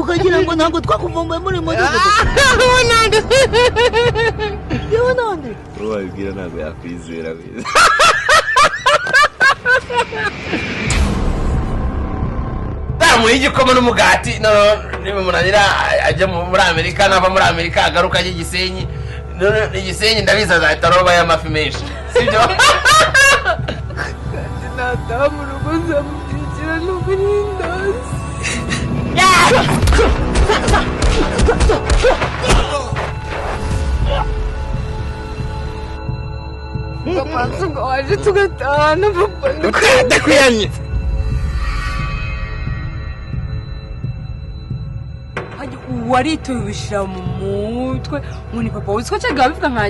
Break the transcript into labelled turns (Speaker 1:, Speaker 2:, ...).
Speaker 1: ukagira ngo ntabwo twakuvumbuye muri modoka
Speaker 2: nande
Speaker 1: yewe nande
Speaker 3: wabibwira ntabwo yakwizera biza
Speaker 4: muri igikoma n'umugati no niba munanira ajya muri Amerika nava muri Amerika agaruka y'Igisenyi Igisenyi ndabiza azahita roba y'amafi menshi sibyo
Speaker 2: natamu rugo nzamutekera n'uburindazi papa tugawaje tugatahana papa
Speaker 4: ndakwiyanye
Speaker 2: waritoye ubishira mu mutwe ngo ni papa uziko cyaga bivuga nka